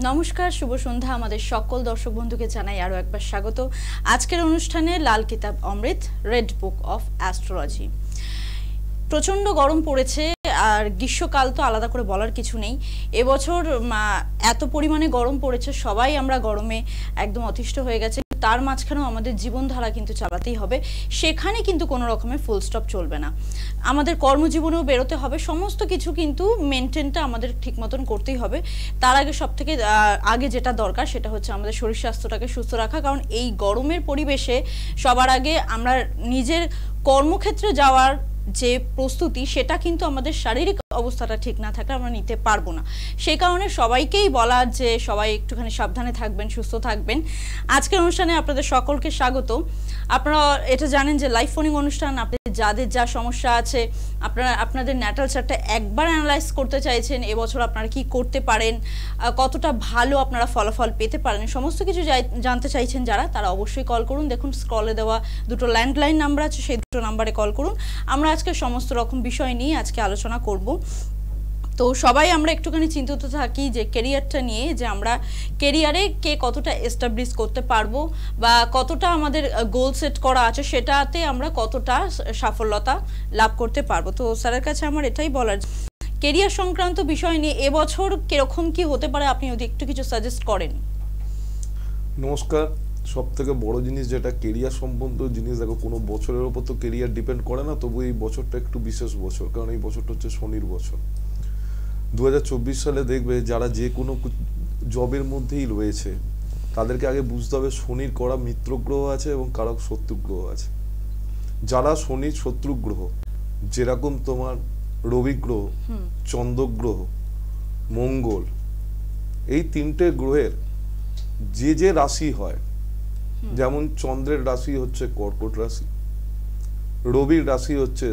নমস্কার, শুভ সন্ধ্যা। আমাদের সকল দর্শক বন্ধুকে জানাই আরো একবার স্বাগত আজকের অনুষ্ঠানে লাল কিতাব অমৃত, রেড বুক অফ অ্যাস্ট্রোলজি। প্রচন্ড গরম পড়েছে, আর গ্রীষ্মকাল তো আলাদা করে বলার কিছু নেই। এবছর এত পরিমাণে গরম পড়েছে, সবাই আমরা গরমে একদম অতিষ্ঠ হয়ে গেছে। তার মাঝখানেও আমাদের জীবনধারা কিন্তু চালাতেই হবে, সেখানে কিন্তু কোনো রকমের ফুল স্টপ চলবে না। আমাদের কর্মজীবনেও বেরোতে হবে, সমস্ত কিছু কিন্তু মেনটেনটা আমাদের ঠিক মতন করতেই হবে। তার আগে সবথেকে আগে যেটা দরকার সেটা হচ্ছে আমাদের শরীর স্বাস্থ্যটাকে সুস্থ রাখা, কারণ এই গরমের পরিবেশে সবার আগে আমরা নিজের কর্মক্ষেত্রে যাওয়ার যে প্রস্তুতি, সেটা কিন্তু আমাদের শারীরিক অবস্থাটা ঠিক না থাকলে আমরা নিতে পারবো না। সেই কারণে সবাইকেই বলা যে সবাই একটুখানি সাবধানে থাকবেন, সুস্থ থাকবেন। আজকের অনুষ্ঠানে আপনাদের সকলকে স্বাগত। আপনারা এটা জানেন যে লাইভ ফোনিং অনুষ্ঠান, আপনি যাদের যা সমস্যা আছে, আপনারা আপনাদের ন্যাটাল চার্টটা একবার অ্যানালাইজ করতে চাইছেন, এবছর আপনারা কি করতে পারেন, কতটা ভালো আপনারা ফলাফল পেতে পারেন, সমস্ত কিছু জানতে চাইছেন যারা, তারা অবশ্যই কল করুন। দেখুন স্ক্রলে দেওয়া দুটো ল্যান্ডলাইন নাম্বার আছে, সেই দুটো নাম্বারে কল করুন। আমরা আজকে সমস্ত রকম বিষয় নিয়ে আজকে আলোচনা করব। তো সবাই আমরা একটুখানি চিন্তিত থাকি যে কেরিয়ারটা নিয়ে, যে আমরা কেরিয়ারে কে কতটা এস্টাবলিশ করতে পারবো, বা কতটা আমাদের গোল সেট করা আছে সেটাতে আমরা কতটা সাফল্যতা লাভ করতে পারবো। তো স্যারের কাছে আমার এটাই বলার, কেরিয়ার সংক্রান্ত বিষয় নিয়ে এবছর কিরকম কি হতে পারে, আপনি যদি একটু কিছু সাজেস্ট করেন। নমস্কার। সব থেকে বড় জিনিস যেটা কেরিয়ার সম্বন্ধীয় জিনিস, দেখো কোনো বছরের ওপর তো কেরিয়ার ডিপেন্ড করে না, তবু এই বছরটা একটু বিশেষ বছর, কারণ এই বছরটা হচ্ছে শনির বছর। 2024 সালে দেখবে যারা যে কোনো জবের মধ্যেই রয়েছে তাদেরকে আগে বুঝতে হবে শনির করা মিত্র গ্রহ আছে এবং কারক শত্রু গ্রহ আছে। যারা শনির শত্রু গ্রহ, যেরকম তোমার রবি গ্রহ, চন্দ্র গ্রহ, মঙ্গল, এই তিনটে গ্রহের যে যে রাশি হয়, যেমন চন্দ্রের রাশি হচ্ছে কর্কট রাশি, রবির রাশি হচ্ছে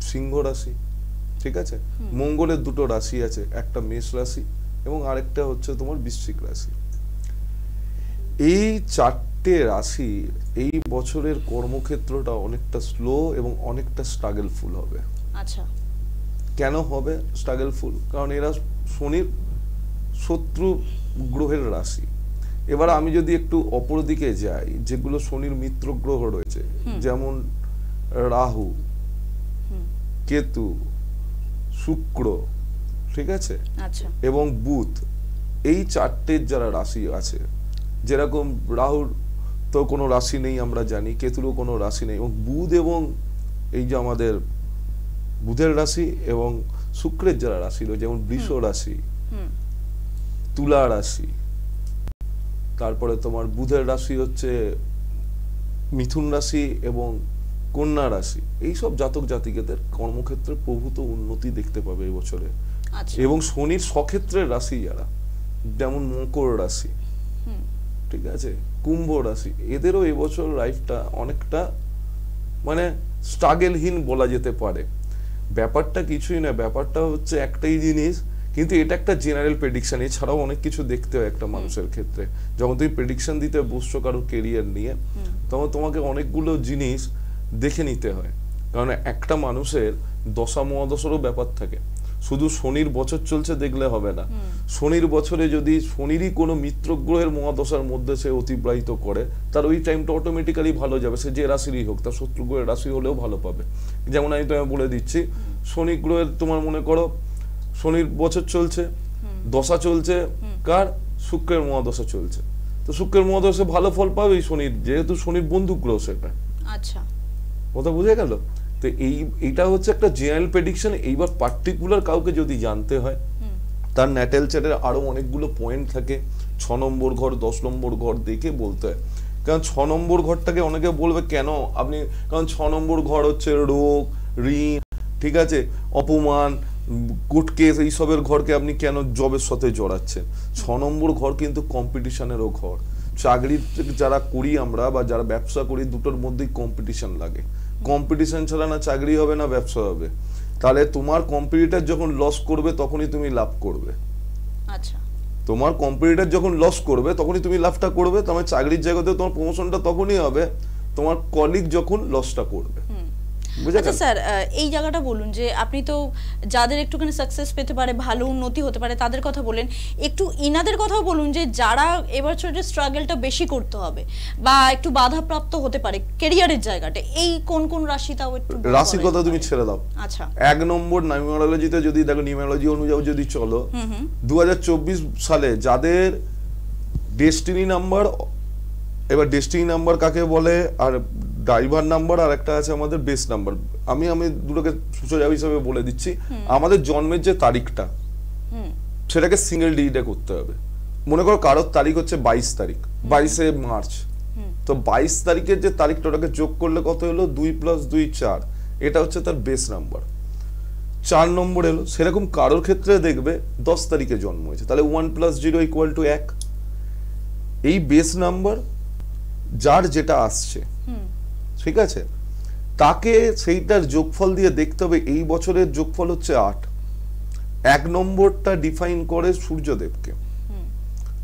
সিংহ রাশি, ঠিক আছে, মঙ্গলের দুটো রাশি আছে, একটা মেষ রাশি এবং আরেকটা হচ্ছে তোমার বৃশ্চিক রাশি। এই চারটে রাশি এই বছরের কর্মক্ষেত্রটা অনেকটা স্লো এবং অনেকটা স্ট্রাগলফুল হবে। আচ্ছা, কেন হবে স্ট্রাগলফুল? কারণ এরা শনির শত্রু গ্রহের রাশি। এবার আমি যদি একটু অপর দিকে যাই, যেগুলো শনির মিত্র গ্রহ রয়েছে, যেমন রাহু, কেতু, শুক্র, ঠিক আছে, এবং বুধ, এই চারটের যারা রাশি আছে, যেরকম রাহুর তো কোনো রাশি নেই আমরা জানি, কেতুরও কোনো রাশি নেই, এবং বুধ এবং এই যে আমাদের বুধের রাশি এবং শুক্রের যারা রাশি রয়েছে, যেমন বৃষ রাশি, তুলা রাশি, তারপরে তোমার বুধের রাশি হচ্ছে মিথুন রাশি এবং কন্যা রাশি, এইসব জাতক জাতিকাদের কর্মক্ষেত্রে প্রভূত উন্নতি দেখতে পাবে এই বছরে। এবং শনির স্বক্ষেত্রের রাশি যারা, যেমন মকর রাশি, ঠিক আছে, কুম্ভ রাশি, এদেরও এবছর লাইফটা অনেকটা মানে স্ট্রাগলহীন বলা যেতে পারে। ব্যাপারটা কিছুই না, ব্যাপারটা হচ্ছে একটাই জিনিস, কিন্তু এটা একটা জেনারেল প্রেডিকশন, এছাড়াও অনেক কিছু দেখতে হয় একটা মানুষের ক্ষেত্রে। যখন তুমি প্রেডিকশন দিতে বসছো কারো কেরিয়ার নিয়ে, তখন তোমাকে অনেকগুলো জিনিস দেখে নিতে হয়, কারণ একটা মানুষের দশা মহাদশারও ব্যাপার থাকে। শুধু শনির বছর চলছে দেখলে হবে না, শনির বছরে যদি শনিরই কোনো মিত্র গ্রহের মহাদশার মধ্যে সে অতিবাহিত করে, তার ওই টাইমটা অটোমেটিক্যালি ভালো যাবে, সে যে রাশিরই হোক, তার শত্রু গ্রহের রাশি হলেও ভালো পাবে। যেমন আমি তোমায় বলে দিচ্ছি, শনি গ্রহের তোমার মনে করো শনির বছর চলছে, দশা চলছে কার, শুক্রের মহাদশা চলছে, তো শুক্রের মহাদশা ভালো ফল পাবে শনির, যেহেতু শনির বন্ধু গ্রহ সেটা। আচ্ছা, কথা বুঝে গেল? তো এইটা হচ্ছে একটা জেনারেল প্রেডিকশন। এইবার পার্টিকুলার কাউকে যদি জানতে হয়, তার ন্যাটাল চার্টের আরো অনেকগুলো পয়েন্ট থাকে, 6 নম্বর ঘর, 10 নম্বর ঘর দেখে বলতে হয়। কারণ 6 নম্বর ঘরটাকে অনেকে বলবে কেন আপনি, কারণ 6 নম্বর ঘর হচ্ছে রোগ, ঋণ, ঠিক আছে, অপমান, কোর্ট কেস, এইসবের ঘরকে আপনি কেন জবের সাথে জড়াচ্ছেন? 6 নম্বর ঘর কিন্তু কম্পিটিশনেরও ঘর। চাকরি যারা করি আমরা বা যারা ব্যবসা করি, দুটোর মধ্যেই কম্পিটিশন লাগে। কম্পিটিশন ছাড়া না চাকরি হবে না ব্যবসা হবে। তাহলে তোমার কম্পিটিটর যখন লস করবে তখনই তুমি লাভ করবে। আচ্ছা, তোমার কম্পিটিটর যখন লস করবে তখনই তুমি লাভটা করবে। তোমার চাকরির জায়গাতে তোমার প্রমোশনটা তখনই হবে তোমার কলিগ যখন লসটা করবে। আচ্ছা স্যার, এই জায়গাটা বলুন যে আপনি তো যাদের একটুখানি সাকসেস পেতে পারে, ভালো উন্নতি হতে পারে তাদের কথা বলেন, একটু ইনাদের কথাও বলুন যে যারা এবছরের স্ট্রাগলটা বেশি করতে হবে বা একটু বাধাপ্রাপ্ত হতে পারে ক্যারিয়ারের জায়গাটা, এই কোন কোন রাশি তাও একটু রাশির কথা তুমি ছেড়ে দাও। আচ্ছা, 1 নম্বর নিউমারোলজিতে যদি দেখো, নিউমারোলজি অনুযায়ী যদি চলো, 2024 সালে যাদের ডেস্টিনি নাম্বার, এবার ডেস্টিনি নাম্বার কাকে বলে আর ড্রাইভার নাম্বার আর একটা আছে আমাদের বেস নাম্বার, আমি দুটোকে সোজা হিসাবে বলে দিচ্ছি। আমাদের জন্মের যে তারিখটা সেটাকে সিঙ্গেল ডিজিটে করতে হবে। মনে করো কারোর তারিখ হচ্ছে 22 তারিখ, 22শে মার্চ, তো 22 তারিখের যে তারিখটা ওটাকে যোগ করলে কত হলো, 2 + 2 4, এটা হচ্ছে তার বেস নাম্বার। 4 নম্বর এলো, সেরকম কারোর ক্ষেত্রে দেখবে 10 তারিখে জন্ম হয়েছে, তাহলে 1 + 0 = 1। এই বেস নাম্বার যার যেটা আসছে, ঠিক আছে, তাকে সেইটার যোগফল দিয়ে দেখতে হবে। এই বছরের যোগফল হচ্ছে 8। 1 নম্বরটা ডিফাইন করে সূর্যদেবকে।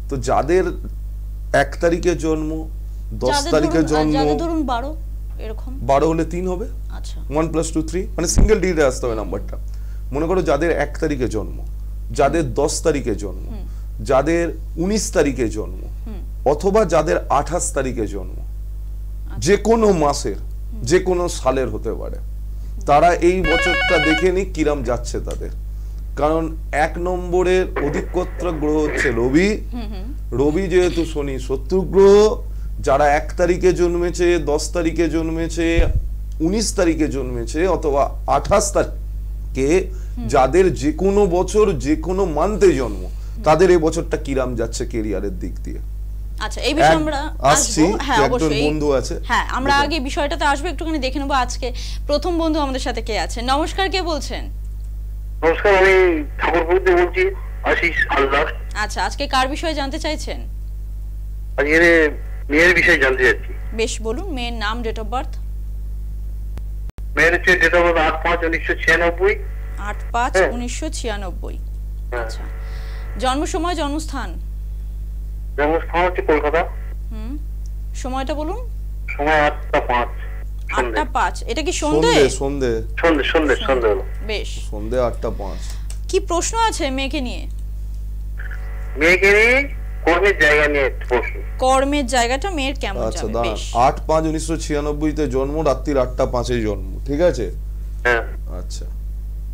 তো যাদের 1 তারিখে জন্ম, 10 তারিখে জন্ম, ধরুন 12 এরকম, 12 হলে 3 হবে। আচ্ছা, 1 + 2 3, মানে সিঙ্গেল ডিজিটে আসতে হবে নাম্বারটা। মনে করো যাদের 1 তারিখে জন্ম, যাদের 10 তারিখে জন্ম, যাদের 19 তারিখে জন্ম, অথবা যাদের 28 তারিখে জন্ম, যে কোনো মাসের যে কোনো সালের হতে পারে, তারা এই বছরটা দেখে নি কিরাম যাচ্ছে তাদের। কারণ 1 নম্বরের অধিকত্র গ্রহ হচ্ছে রবি। রবি যেহেতু শনি শত্রু গ্রহ, যারা 1 তারিখে জন্মেছে, 10 তারিখে জন্মেছে, 19 তারিখে জন্মেছে, অথবা 28 তারিখে, যাদের যে কোনো বছর যে কোনো মান্থে জন্ম, তাদের এই বছরটা কিরাম যাচ্ছে ক্যারিয়ারের দিক দিয়ে। আচ্ছা, এই বিষয়ে আমরা আসছি। হ্যাঁ, অবশ্যই বন্ধু আছে, হ্যাঁ, আমরা আগে বিষয়টাতে আসবো, একটুখানি দেখে নেবো আজকে প্রথম বন্ধু আমাদের সাথে কে আছে। নমস্কার, কে বলছেন? নমস্কার, আমি ঠাকুরপুর থেকে বলছি, আশিস হালদার। আচ্ছা, আজকে কার বিষয়ে জানতে চাইছেন? আজকে মেয়ের বিষয়ে জানতে চাচ্ছি। বেশ, বলুন। মেয়ের নাম, ডেট অফ বার্থ? মেয়ের হচ্ছে ডেট অফ বার্থ 8/5/1996। 8/5/1996। আচ্ছা, জন্ম সময়, জন্মস্থান? জন্মস্থান হচ্ছে কলকাতা। সময়টা বলুন। সময় 8টা 5। 8টা 5, এটা কি সন্ধে? সন্ধে হলো। বেশ, সন্ধে 8টা 5। কি প্রশ্ন আছে মেয়েকে নিয়ে? মেয়েকে নিয়ে কর্মের জায়গা নিয়ে প্রশ্ন। কর্মের জায়গাটা মেয়ের কেমন আচ্ছা, যাবে? বেশ, 8/5/1996 তে জন্ম, রাত্রি 8টা 5-এ জন্ম, ঠিক আছে। হ্যাঁ, আচ্ছা,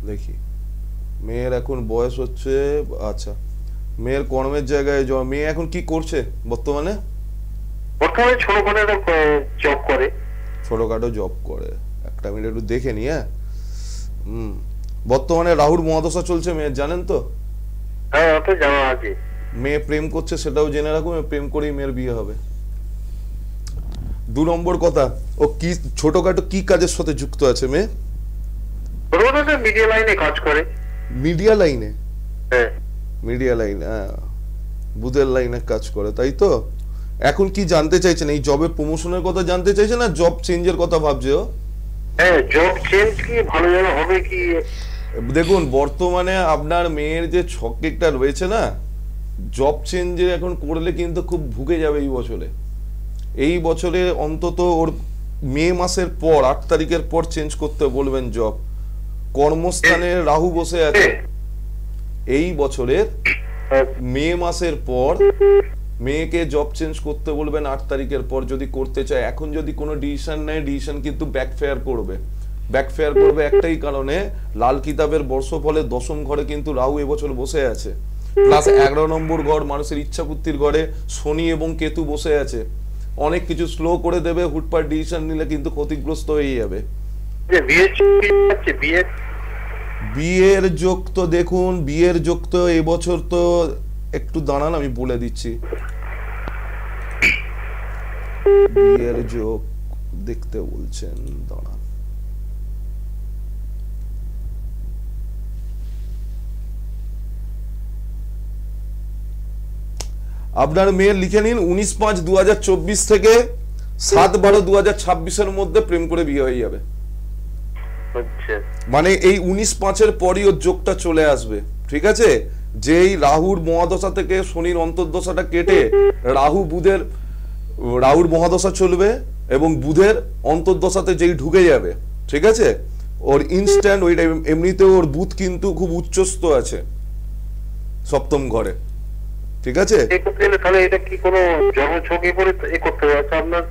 দেখি মেয়ের এখন বয়স হচ্ছে, আচ্ছা, মেয়ের কর্মের জায়গায় মেয়ে এখন কি করছে বর্তমানে? ছোটখাটো জব করে। ছোটখাটো জব করে, একটা মিনিট একটু দেখে নি। হ্যাঁ, বর্তমানে রাহুর মহাদশা চলছে মেয়ের, জানেন তো? হ্যাঁ, তো জানা আছে। মেয়ে প্রেম করছে, সেটাও জেনে রাখুন, প্রেম করেই মেয়ের বিয়ে হবে। 2 নম্বর কথা, ও কি ছোটখাটো কি কাজের সাথে যুক্ত আছে মেয়ে? মিডিয়া লাইনে কাজ করে। মিডিয়া লাইনে? হ্যাঁ, মিডিয়া লাইনে, বুধের লাইনে কাজ করে, তাই তো? এখন কি জানতে চাইছেন, এই জবের প্রমোশনের কথা জানতে চাইছেন না জব চেঞ্জের কথা ভাবছে ও? হ্যাঁ, জব চেঞ্জ কি ভালো জানা হবে কি? দেখুন, বর্তমানে আপনার মেয়ের যে ছকটা রয়েছে না, জব চেঞ্জে এখন করলে কিন্তু খুব ভুগে যাবে এই বছরে। এই বছরে অন্তত ওর মে মাসের পর 8 তারিখের পর চেঞ্জ করতে বলবেন জব। কর্মস্থানে রাহু বসে আছে, এই বছরের মে মাসের পর মেয়েকে জব চেঞ্জ করতে বলবেন 8 তারিখের পর যদি করতে চায়। এখন যদি কোনো ডিসিশন নেয়, ডিসিশন কিন্তু ব্যাকফেয়ার করবে। ব্যাকফেয়ার করবে একটাই কারণে, লাল কিতাবের বর্ষফলে 10ম ঘরে কিন্তু রাহু এবছর বসে আছে, প্লাস 11 নম্বর ঘর মানুষের ইচ্ছাপূর্তির ঘরে শনি এবং কেতু বসে আছে। অনেক কিছু স্লো করে দেবে, হুটপাট ডিসিশন নিলে কিন্তু ক্ষতিগ্রস্ত হয়ে যাবে। বিয়ের যোগ তো দেখুন, বিয়ের যোগ তো এবছর তো একটু দাঁড়ান আমি বলে দিচ্ছি। বিয়ের যোগ দেখতে বলছেন, দাঁড়ান। আপনার মেয়ের লিখে নিন 19/5/2024 থেকে 7/12/2026 মধ্যে প্রেম করে বিয়ে হয়ে যাবে। মানে এই 19/5 পরই ওর যোগটা চলে আসবে, ঠিক আছে। যেই রাহুর মহাদশা থেকে শনির অন্তর্দশাটা কেটে রাহুর মহাদশা চলবে এবং বুধের অন্তর্দশাতে যেই ঢুকে যাবে, ঠিক আছে, ওর ইনস্ট্যান্ট ওইটা এমনিতে ওর বুথ কিন্তু খুব উচ্চস্থ আছে সপ্তম ঘরে, ঠিক আছে। তাহলে এটা কি কোনো জন্মছকে করে করতে হবে আপনার?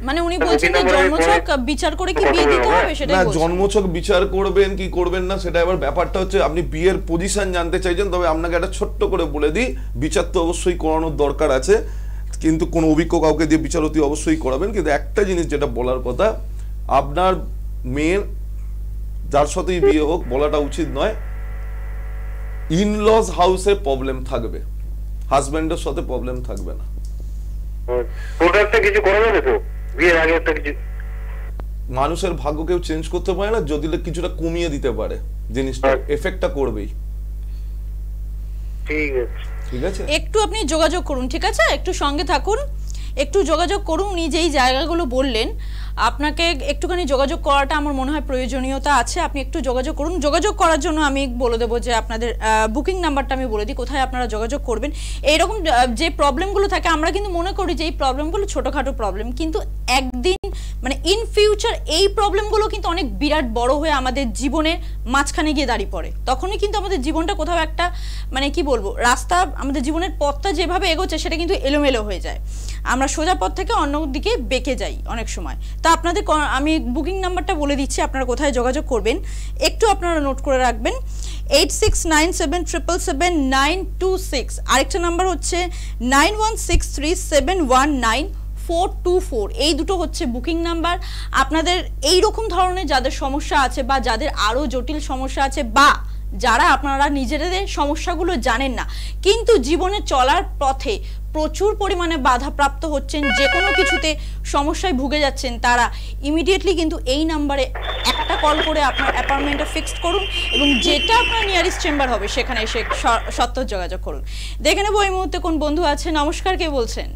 মানে উনি বলছেন যে জন্মছক বিচার করে কি বিয়ে দিতে হবে সেটাই না, বলছেন। জন্মছক বিচার করবেন কি করবেন না সেটা এবার ব্যাপারটা হচ্ছে আপনি বিয়ের পজিশন জানতে চাইছেন, তবে আপনাকে একটা ছোট্ট করে বলে দিই, বিচার তো অবশ্যই করানোর দরকার আছে, কিন্তু কোনো অভিজ্ঞ কাউকে দিয়ে বিচার অতি অবশ্যই করাবেন। কিন্তু একটা জিনিস যেটা বলার কথা, আপনার মেয়ের যার সাথেই বিয়ে হোক বলাটা উচিত নয় ইনলস হাউসে প্রবলেম থাকবে, হাজবেন্ডের সাথে প্রবলেম থাকবে না। ওটা কিছু করা যাবে তো বিয়ের আগে একটা কিছু? মানুষের ভাগ্য কেউ চেঞ্জ করতে পারে না, যদি কিছুটা কমিয়ে দিতে পারে জিনিসটা এফেক্টটা করবেই। ঠিক আছে, ঠিক আছে, একটু আপনি যোগাযোগ করুন, ঠিক আছে, একটু সঙ্গে থাকুন, একটু যোগাযোগ করুন। উনি যেই জায়গাগুলো বললেন আপনাকে একটুখানি যোগাযোগ করাটা আমার মনে হয় প্রয়োজনীয়তা আছে, আপনি একটু যোগাযোগ করুন। যোগাযোগ করার জন্য আমি বলে দেবো যে আপনাদের বুকিং নাম্বারটা আমি বলে দিই, কোথায় আপনারা যোগাযোগ করবেন। এইরকম যে প্রবলেমগুলো থাকে আমরা কিন্তু মনে করি যে এই প্রবলেমগুলো ছোটোখাটো প্রবলেম, কিন্তু একদিন মানে ইন ফিউচার এই প্রবলেমগুলো কিন্তু অনেক বিরাট বড় হয়ে আমাদের জীবনের মাঝখানে গিয়ে দাঁড়িয়ে পড়ে। তখনই কিন্তু আমাদের জীবনটা কোথাও একটা মানে কি বলবো, রাস্তা, আমাদের জীবনের পথটা যেভাবে এগোচ্ছে সেটা কিন্তু এলোমেলো হয়ে যায়, আমরা সোজা পথ থেকে অন্য দিকে বেঁকে যাই অনেক সময়। তা আপনাদের আমি বুকিং নাম্বারটা বলে দিচ্ছি, আপনারা কোথায় যোগাযোগ করবেন একটু আপনারা নোট করে রাখবেন, 8697777926। আরেকটা নাম্বার হচ্ছে 9163719424। এই দুটো হচ্ছে বুকিং নাম্বার। আপনাদের এই রকম ধরনের যাদের সমস্যা আছে বা যাদের আরও জটিল সমস্যা আছে বা যারা আপনারা নিজেদের সমস্যাগুলো জানেন না কিন্তু জীবনে চলার পথে প্রচুর পরিমাণে বাধাপ্রাপ্ত হচ্ছেন, যে কোনো কিছুতে সমস্যায় ভুগে যাচ্ছেন, তারা ইমিডিয়েটলি কিন্তু এই নাম্বারে একটা কল করে আপনার অ্যাপয়েন্টমেন্টটা ফিক্সড করুন এবং যেটা আপনার নিয়ারেস্ট চেম্বার হবে সেখানে এসে সত্ত্বর যোগাযোগ করুন। দেখে নেবো এই মুহূর্তে কোন বন্ধু আছে। নমস্কার, কে বলছেন?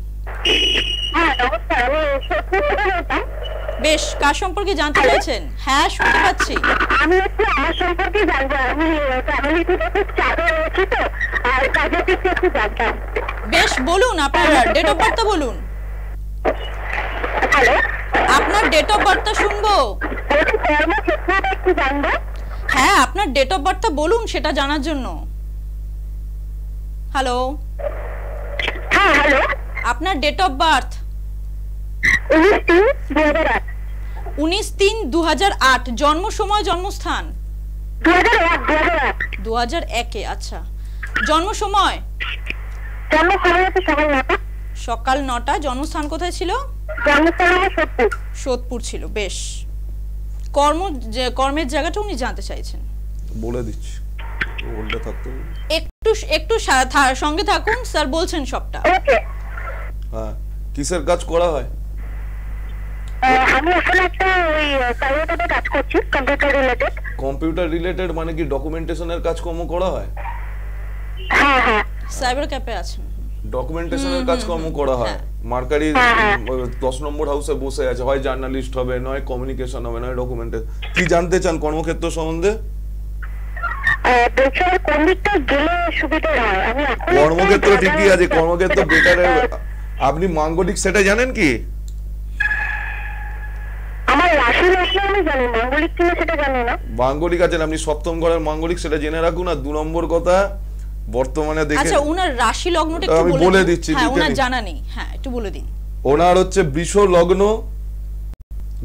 বেশ, কার সম্পর্কে জানতে চাইছেন? হ্যাঁ, শুনতে পাচ্ছি। আমি হচ্ছে আমার সম্পর্কে জানবো, আমি ফ্যামিলিতে খুব চাপে রয়েছি তো, আর কাজের দিকে একটু জানতাম। বেশ, বলুন আপনার ডেট অফ বার্থটা বলুন। হ্যালো, আপনার ডেট অফ বার্থটা শুনবো। কর্মক্ষেত্রটা একটু জানবো। হ্যাঁ, আপনার ডেট অফ বার্থটা বলুন সেটা জানার জন্য। হ্যালো, হ্যাঁ হ্যালো, আপনার ডেট অফ বার্থ? 19/3/2008। 19/3/2008। জন্ম সময়, জন্মস্থান? 2001। 2001-এ। আচ্ছা, জন্ম সময়? জন্ম সময় হচ্ছে সকাল 9টা। জন্মস্থান কোথায় ছিল? জন্মস্থান আমার সোদপুর ছিল। বেশ, কর্মের জায়গাটা উনি জানতে চাইছেন। বলে দিচ্ছি, ওটা থাকতে একটু সঙ্গে থাকুন, স্যার বলছেন সবটা। ওকে। হ্যাঁ, কিসের কাজ করা হয়? আমি এখন একটা ওই প্রাইভেটে কাজ করছি, কম্পিউটার রিলেটেড। কম্পিউটার রিলেটেড মানে কি ডকুমেন্টেশনের কাজকর্ম করা হয়? হ্যাঁ হ্যাঁ, সাইবার ক্যাফে আছেন। ডকুমেন্টেশনের কাজকর্ম করা হয়। মার্কারি 10 নম্বর হাউসে বসে আছে, হয় জার্নালিস্ট হবে, নয় কমিউনিকেশন হবে, নয় ডকুমেন্টেশন। কি জানতে চান কর্মক্ষেত্র সম্বন্ধে? কোন দিকটা গেলে সুবিধা হয়? আমি কর্মক্ষেত্র ঠিকই আছে, কর্মক্ষেত্র বেটার। আপনি মাঙ্গলিক সেটা জানেন কি? আমার রাশি লগ্ন আমি জানি, মাঙ্গলিক কিনা সেটা জানি না। মাঙ্গলিক আছেন আপনি, সপ্তম ঘরের মাঙ্গলিক, সেটা জেনে রাখুন। আর 2 নম্বর কথা, বর্তমানে দেখে আচ্ছা, উনার রাশি লগ্নটা একটু বলে দিচ্ছি। হ্যাঁ, উনার জানা নেই। হ্যাঁ, একটু বলে দিন। ওনার হচ্ছে বৃষ লগ্ন,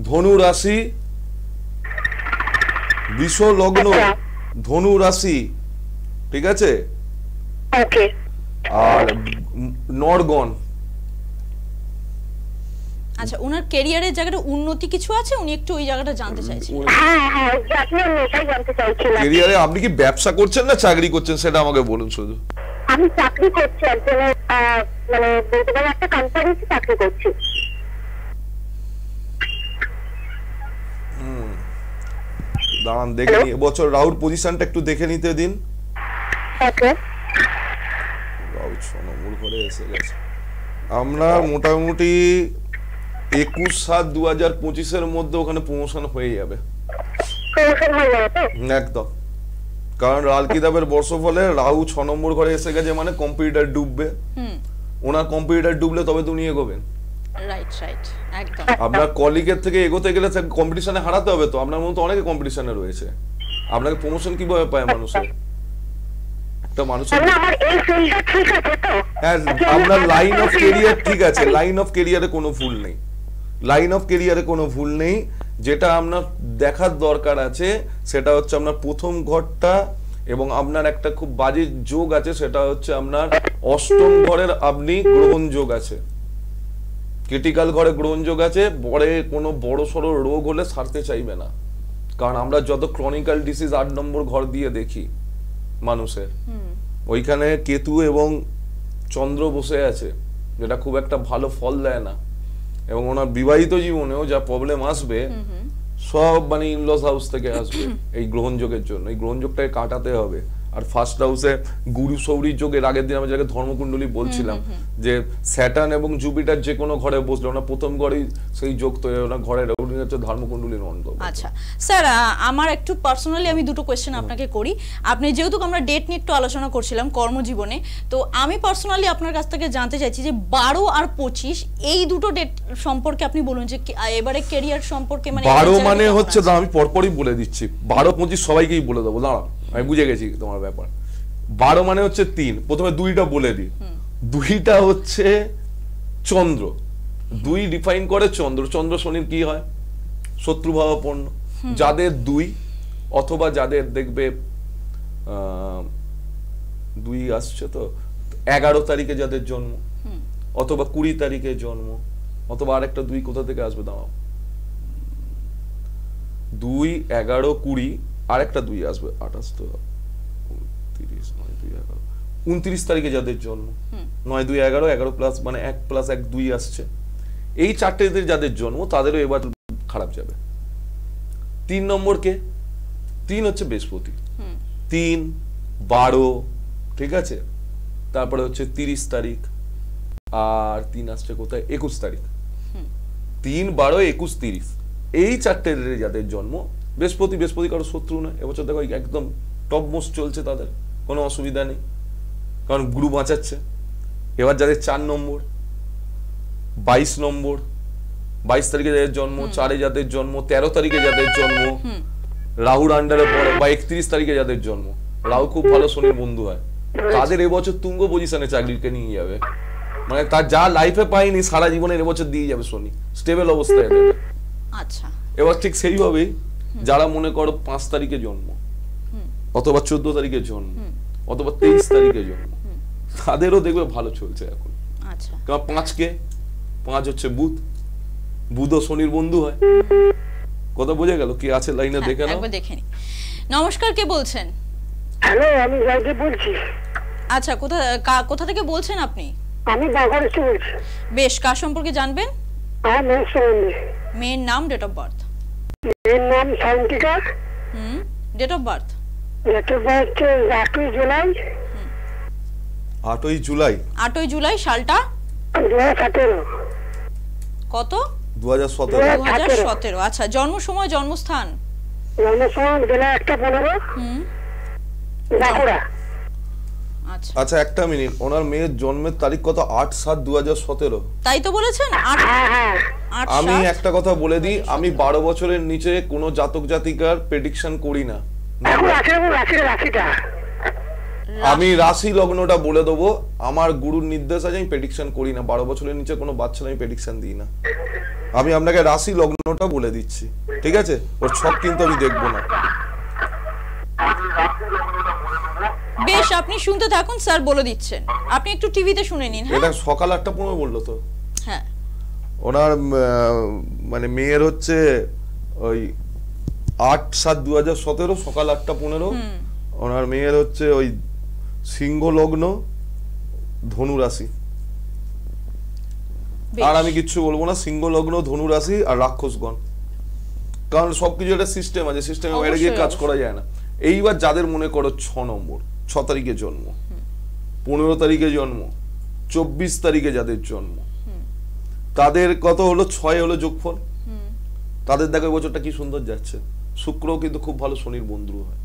ধনু রাশি, বৃষ লগ্ন, ধনু রাশি, ঠিক আছে? ওকে। আর নরগণ। আচ্ছা, উনার ক্যারিয়ারের জায়গাটা উন্নতি কিছু আছে, উনি একটু ওই জায়গাটা জানতে চাইছেন। হ্যাঁ হ্যাঁ, আপনি এটাই জানতে চাইছিলাম। ক্যারিয়ারে আপনি কি ব্যবসা করছেন না চাকরি করছেন সেটা আমাকে বলুন শুধু। আমি চাকরি করছি, একজনের মানে বলতে পারেন একটা কোম্পানিতে চাকরি করছি। দাঁড়ান দেখে নি, এবছর রাহুর পজিশনটা একটু দেখে নিতে দিন। ওকে। রাহু 6 নম্বর ঘরে এসে গেছে। আমরা মোটামুটি 21/7/2025 মধ্যে ওখানে প্রমোশন হয়ে যাবে। প্রমোশন হয়ে যাবে তো? একদম, কারণ লাল কিতাবের বর্ষফলে রাহু 6 নম্বর ঘরে এসে গেছে, মানে কম্পিউটার ডুববে। ওনার কম্পিউটার ডুবলে তবে তো উনি এগোবেন। রাইট রাইট, একদম। আপনার কলিগের থেকে এগোতে গেলে কম্পিটিশনে হারাতে হবে তো, আপনার মতো অনেকে কম্পিটিশনে রয়েছে, আপনাকে প্রমোশন কিভাবে পায় মানুষের, একটা মানুষের আমার এই ফিল্ডটা ঠিক আছে তো? হ্যাঁ, আপনার লাইন অফ কেরিয়ার ঠিক আছে, লাইন অফ কেরিয়ারে কোনো ভুল নেই, লাইন অফ কেরিয়ারে কোনো ভুল নেই। যেটা আপনার দেখার দরকার আছে সেটা হচ্ছে আপনার প্রথম ঘরটা, এবং আপনার একটা খুব বাজে যোগ আছে, সেটা হচ্ছে আপনার অষ্টম ঘরের আপনি গ্রহণ যোগ আছে, ক্রিটিক্যাল ঘরে গ্রহণ যোগ আছে। পরে কোনো বড় সড়ো রোগ হলে সারতে চাইবে না, কারণ আমরা যত ক্রনিক্যাল ডিসিজ 8 নম্বর ঘর দিয়ে দেখি মানুষের, ওইখানে কেতু এবং চন্দ্র বসে আছে, যেটা খুব একটা ভালো ফল দেয় না। এবং ওনার বিবাহিত জীবনেও যা প্রবলেম আসবে সব মানে ইনলস হাউস থেকে আসবে এই গ্রহণ যোগের জন্য। এই গ্রহণ যোগটাকে কাটাতে হবে। আর ফার্স্ট হাউসে গুরু সৌরী যোগের আগের দিন আমি যাকে ধর্মকুণ্ডলী বলছিলাম, যে স্যাটার্ন এবং জুপিটার যে কোনো ঘরে বসলে ওনার প্রথম ঘরেই সেই যোগ তৈরি, ওনার ঘরের হচ্ছে ধর্মকুণ্ডলীর অন্তর্গত। আচ্ছা স্যার, আমার একটু পার্সোনালি আমি দুটো কোয়েশ্চেন আপনাকে করি। আপনি যেহেতু আমরা ডেট নিয়ে একটু আলোচনা করছিলাম কর্মজীবনে, তো আমি পার্সোনালি আপনার কাছ থেকে জানতে চাইছি যে 12 আর 25 এই দুটো ডেট সম্পর্কে আপনি বলুন যে এবারে ক্যারিয়ার সম্পর্কে, মানে 12 মানে হচ্ছে, আমি পরপরই বলে দিচ্ছি, 12 25 সবাইকেই বলে দেবো, দাঁড়াও আমি বুঝে গেছি তোমার ব্যাপার। 12 মানে হচ্ছে 3, প্রথমে 2টা বলে দিই। 2টা হচ্ছে চন্দ্র, 2 ডিফাইন করে চন্দ্র। চন্দ্র শনির কি হয়? শত্রুভাবাপন্ন। যাদের 2 অথবা যাদের দেখবে 2 আসছে তো 11 তারিখে যাদের জন্ম, অথবা 20 তারিখে জন্ম, অথবা আরেকটা 2 কোথা থেকে আসবে দাঁড়াও, 2 11 20 আরেকটা 2 আসবে 28 তো 30 9 2 11 29 তারিখে যাদের জন্ম, 9 2 11 11 প্লাস মানে 1 প্লাস 1 2 আসছে। এই চারটেদের যাদের জন্ম তাদেরও এবার খারাপ যাবে। 3 নম্বর কে? 3 হচ্ছে বৃহস্পতি, 3 12 ঠিক আছে, তারপরে হচ্ছে 30 তারিখ, আর 3 আসছে কোথায় 21 তারিখ। 3 12 21 30 এই চারটে যাদের জন্ম, বৃহস্পতি কারো শত্রু নয়, এবছর দেখো একদম টপ মোস্ট চলছে, তাদের কোনো অসুবিধা নেই, কারণ গুরু বাঁচাচ্ছে। এবার যাদের 4 নম্বর 22 নম্বর 22 তারিখে যাদের জন্ম, 4-এ যাদের জন্ম, 13 তারিখে যাদের জন্ম, রাহুর আন্ডারে পড়ে, বা 31 তারিখে যাদের জন্ম, রাহু খুব ভালো শনির বন্ধু হয়, তাদের এবছর তুঙ্গ পজিশনে চাকরিকে নিয়ে যাবে, মানে তার যা লাইফে পায়নি সারা জীবনের এবছর দিয়ে যাবে শনি, স্টেবল অবস্থায় দেবে। আচ্ছা, এবার ঠিক সেইভাবেই যারা মনে করো 5 তারিখে জন্ম, অথবা 14 তারিখে জন্ম, অথবা 23 তারিখে জন্ম, তাদেরও দেখবে ভালো চলছে এখন। আচ্ছা, কারণ 5 হচ্ছে বুধ ও শনির বন্ধু হয়। কথা বোঝা গেল? কি আছে লাইনে দেখে নাও, একবার দেখে নি। নমস্কার, কে বলছেন? হ্যালো, আমি জয়দেব বলছি। আচ্ছা, কোথা থেকে বলছেন আপনি? আমি বাগড়া থেকে বলছি। বেশ, কার সম্পর্কে জানবেন? মেয়ের সম্বন্ধে। মেয়ের নাম, ডেট অফ বার্থ? মেয়ের নাম Sayantika. Date of birth? Date of birth 8ই জুলাই। 8ই জুলাই। 8ই জুলাই, সালটা 2017। কত? 2017। 2017। আচ্ছা, জন্ম সময়, জন্মস্থান? জন্ম সময় বেলা 1:15। বাঁকুড়া। আচ্ছা আচ্ছা, একটা মিনিট, ওনার মেয়ের জন্মের তারিখ কত? 8/7/2017। তাই তো বলেছেন। হ্যাঁ, আমি একটা কথা বলে দিই, আমি 12 বছরের নিচে কোনো জাতক জাতিকার প্রেডিকশন করি না। আমি রাশি লগ্নটা বলে দেবো, আমার গুরুর নির্দেশ আছে, আমি প্রেডিকশন করি না। 12 বছরের নিচে কোনো বাচ্চা আমি প্রেডিকশন দিই না। আমি আপনাকে রাশি লগ্নটা বলে দিচ্ছি, ঠিক আছে? ওর ছক কিন্তু আমি দেখবো না। বেশ, আপনি শুনতে থাকুন, স্যার বলে দিচ্ছেন, আপনি একটু টিভিতে শুনে নিন। এটা সকাল 8:15 বললো তো। হ্যাঁ, ওনার মানে মেয়ের হচ্ছে ওই 8/7/2017 সকাল 8:15। ওনার মেয়ের হচ্ছে ওই সিংহ লগ্ন, ধনু রাশি। আর আমি কিচ্ছু বলবো না, সিংহ লগ্ন, ধনু রাশি আর রাক্ষসগণ, কারণ সবকিছু একটা সিস্টেম আছে, সিস্টেমের বাইরে গিয়ে কাজ করা যায় না। এইবার যাদের মনে করো 6 নম্বর, 6 তারিখে জন্ম, 15 তারিখে জন্ম, 24 তারিখে যাদের জন্ম, তাদের কত হলো? 6 হলো যোগফল। তাদের দেখো বছরটা কি সুন্দর যাচ্ছে। শুক্রও কিন্তু খুব ভালো শনির বন্ধু হয়।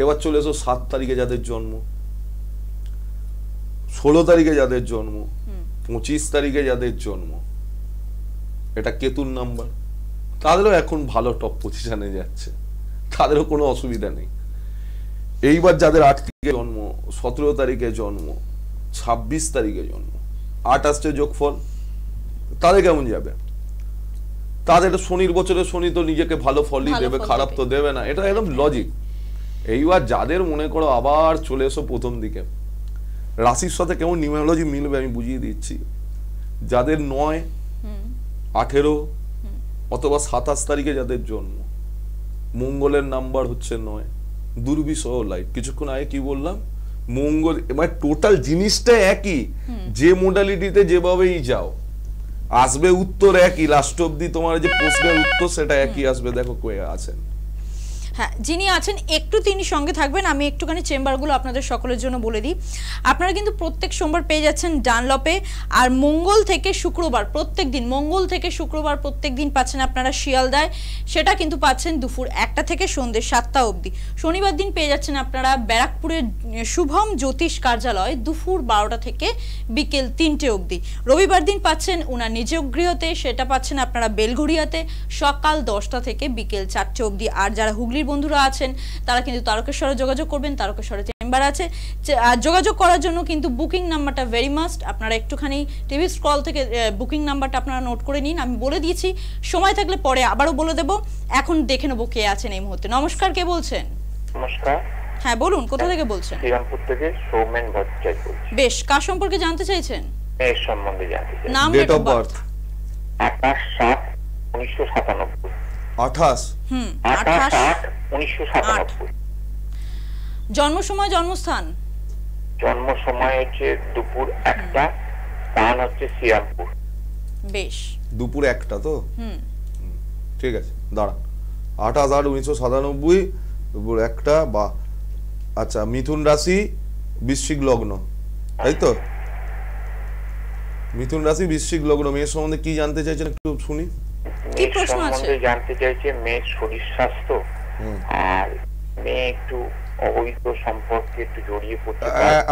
এবার চলে এসো 7 তারিখে যাদের জন্ম, 16 তারিখে যাদের জন্ম, 25 তারিখে যাদের জন্ম, এটা কেতুর নাম্বার, তাদেরও এখন ভালো টপ পজিশনে যাচ্ছে, তাদেরও কোনো অসুবিধা নেই। এইবার যাদের 8 তারিখে জন্ম, 17 তারিখে জন্ম, 26 তারিখে জন্ম, 8 আসছে যোগফল, তাদের কেমন যাবে? তাদের শনির বছরে শনি তো নিজেকে ভালো ফলই দেবে, খারাপ তো দেবে না, এটা একদম লজিক। এইবার যাদের মনে করো আবার চলে এসো প্রথম দিকে, রাশির সাথে কেমন নিউমেরোলজি মিলবে আমি বুঝিয়ে দিচ্ছি। যাদের 9, 18 অথবা 27 তারিখে যাদের জন্ম, মঙ্গলের নাম্বার হচ্ছে 9, দুর্বিষহ লাইট। কিছুক্ষণ আগে কি বললাম, মঙ্গল, এবার টোটাল জিনিসটা একই, যে মোডালিটিতে যেভাবেই যাও আসবে উত্তর একই, লাস্ট অব্দি তোমার যে প্রশ্নের উত্তর সেটা একই আসবে। দেখো কে আছেন, হ্যাঁ যিনি আছেন একটু তিনি সঙ্গে থাকবেন। আমি একটুখানি চেম্বারগুলো আপনাদের সকলের জন্য বলে দিই। আপনারা কিন্তু প্রত্যেক সোমবার পেয়ে যাচ্ছেন ডানলপে, আর মঙ্গল থেকে শুক্রবার প্রত্যেক দিন, মঙ্গল থেকে শুক্রবার প্রত্যেক দিন পাচ্ছেন আপনারা শিয়ালদায়, সেটা কিন্তু পাচ্ছেন দুপুর 1টা থেকে সন্ধ্যে 7টা অবধি। শনিবার দিন পেয়ে যাচ্ছেন আপনারা ব্যারাকপুরের শুভম জ্যোতিষ কার্যালয় দুপুর 12টা থেকে বিকেল 3টে অবধি। রবিবার দিন পাচ্ছেন ওনার নিজ গৃহতে, সেটা পাচ্ছেন আপনারা বেলঘড়িয়াতে সকাল 10টা থেকে বিকেল 4টে অবধি। আর যারা হুগলির বন্ধুরা আছেন তারা কিন্তু তারকেশ্বরে যোগাযোগ করবেন, তারকেশ্বরে চেম্বার আছে। আর যোগাযোগ করার জন্য কিন্তু বুকিং নাম্বারটা ভেরি মাস্ট, আপনারা একটুখানি টিভি স্ক্রল থেকে বুকিং নাম্বারটা আপনারা নোট করে নিন। আমি বলে দিয়েছি, সময় থাকলে পরে আবারও বলে দেব। এখন দেখে নেবো কে আছেন এই মুহূর্তে। নমস্কার, কে বলছেন? নমস্কার। হ্যাঁ বলুন, কোথা থেকে বলছেন? শ্রীরামপুর থেকে সৌমেন ভট্টাচার্য বলছি। বেশ, কার সম্পর্কে জানতে চাইছেন? এর সম্বন্ধে জানতে চাই। নাম, ডেট অফ বার্থ? 28/7/1997। 28? 28/8/1997। জন্ম সময়, জন্মস্থান? জন্ম সময় হচ্ছে দুপুর 1টা, স্থান হচ্ছে শ্রীরামপুর। বেশ, দুপুর 1টা তো? ঠিক আছে, দাঁড়ান। 28/8/1997, দুপুর 1টা, বা আচ্ছা, মিথুন রাশি, বৃশ্চিক লগ্ন, তাই তো? মিথুন রাশি, বৃশ্চিক লগ্ন। মেয়ের সম্বন্ধে কি জানতে চাইছেন একটু শুনি। কি প্রশ্ন আছে? জানতে চাইছে মেয়ের শরীর স্বাস্থ্য, আর মেয়ে একটু অবৈধ সম্পর্কে একটু জড়িয়ে পড়তে।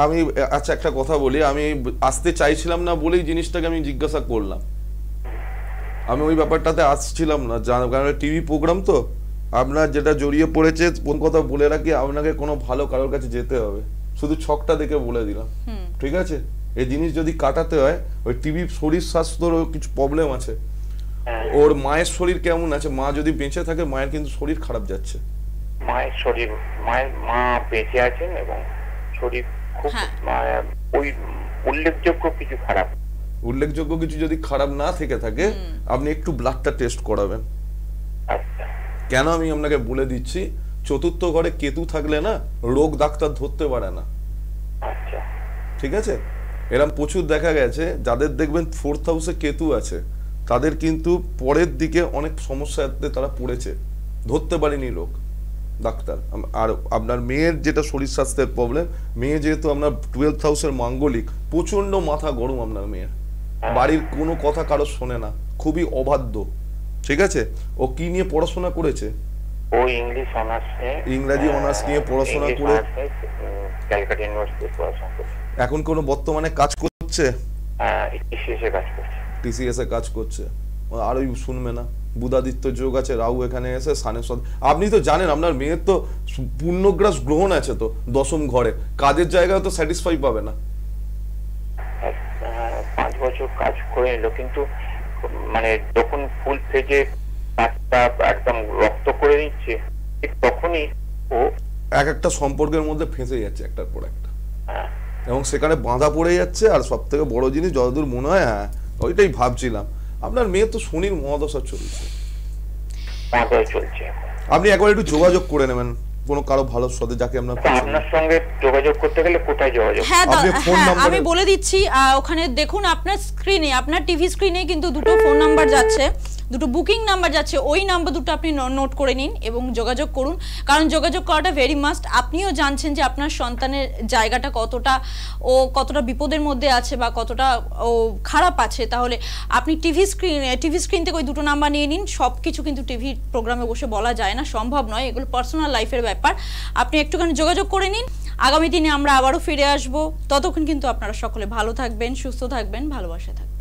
আমি আচ্ছা একটা কথা বলি, আমি আসতে চাইছিলাম না বলেই জিনিসটাকে আমি জিজ্ঞাসা করলাম। আমি ওই ব্যাপারটাতে আসছিলাম না, কারণ টিভি প্রোগ্রাম তো, আপনার যেটা জড়িয়ে পড়েছে, কোন কথা বলে রাখি, আপনাকে কোনো ভালো কারোর কাছে যেতে হবে, শুধু ছকটা দেখে বলে দিলাম, ঠিক আছে? এই জিনিস যদি কাটাতে হয়, ওই টিভি শরীর স্বাস্থ্যর কিছু প্রবলেম আছে। ওর মায়ের শরীর কেমন আছে? মা যদি বেঁচে থাকে, মায়ের কিন্তু শরীর খারাপ যাচ্ছে। মায়ের শরীর, মা বেঁচে আছেন এবং শরীর খুব ওই উল্লেখযোগ্য কিছু খারাপ। উল্লেখযোগ্য কিছু যদি খারাপ না থেকে থাকে, আপনি একটু ব্লাডটা টেস্ট করাবেন। আচ্ছা। কেন আমি আপনাকে বলে দিচ্ছি, চতুর্থ ঘরে কেতু থাকলে না, রোগ ডাক্তার ধরতে পারে না। আচ্ছা, ঠিক আছে? এরকম প্রচুর দেখা গেছে, যাদের দেখবেন 4th হাউসে কেতু আছে, তাদের কিন্তু পরের দিকে অনেক সমস্যাতে তারা পড়েছে, ধরতে পারেনি লোক ডাক্তার। আর আপনার মেয়ের যেটা শরীর স্বাস্থ্যের প্রবলেম, মেয়ে যেহেতু আপনার 12th হাউসের মাঙ্গলিক, প্রচন্ড মাথা গরম আপনার মেয়ের, বাড়ির কোনো কথা কারো শোনে না, খুবই অবাধ্য। ঠিক আছে? ও কি নিয়ে পড়াশোনা করেছে? ও ইংলিশ অনার্স নিয়ে, ইংরেজি অনার্স নিয়ে পড়াশোনা করে ক্যালকাটা ইউনিভার্সিটিতে পড়াশোনা করছে। এখন কোনো বর্তমানে কাজ করছে? টিসিএস এ কাজ করছে। টিসিএস এ কাজ করছে। আর ওই শুনবে না, বুধাদিত্য যোগ আছে, রাহু এখানে এসে সানের সাথে। আপনি তো জানেন আপনার মেয়ের তো পূর্ণগ্রাস গ্রহণ আছে তো 10ম ঘরে, কাজের জায়গায় তো স্যাটিসফাই পাবে না। 5 বছর কাজ করে নিল, কিন্তু মানে যখন ফুল ফেজে কাজটা একদম রক্ত করে নিচ্ছে, ঠিক তখনই ও একটা সম্পর্কের মধ্যে ফেঁসে যাচ্ছে একটার পর একটা, এবং সেখানে বাঁধা পড়ে যাচ্ছে। আর সব থেকে বড় জিনিস, যতদূর মনে হয়, ওইটাই ভাবছিলাম, আপনার মেয়ে তো শনির মহাদশা চলছে, আপনি একবার একটু যোগাযোগ করে নেবেন কোনো কারো ভালোর সাথে, যাকে আপনার সঙ্গে যোগাযোগ করতে গেলে কোথায় যোগাযোগ? হ্যাঁ, আমি বলে দিচ্ছি, ওখানে দেখুন আপনার স্ক্রিনে, আপনার টিভি স্ক্রিনে কিন্তু দুটো ফোন নাম্বার যাচ্ছে। দুটো বুকিং নাম্বার যাচ্ছে, ওই নাম্বার দুটো আপনি নোট করে নিন এবং যোগাযোগ করুন, কারণ যোগাযোগ করাটা ভেরি মাস্ট। আপনিও জানছেন যে আপনার সন্তানের জায়গাটা কতটা বিপদের মধ্যে আছে বা কতটা ও খারাপ আছে, তাহলে আপনি টিভি স্ক্রিন থেকে ওই দুটো নাম্বার নিয়ে নিন। সব কিছু কিন্তু টিভি প্রোগ্রামে বসে বলা যায় না, সম্ভব নয়, এগুলো পার্সোনাল লাইফের ব্যাপার। আপনি একটুখানি যোগাযোগ করে নিন। আগামী দিনে আমরা আবারও ফিরে আসব, ততক্ষণ কিন্তু আপনারা সকলে ভালো থাকবেন, সুস্থ থাকবেন, ভালোবাসা থাকবেন।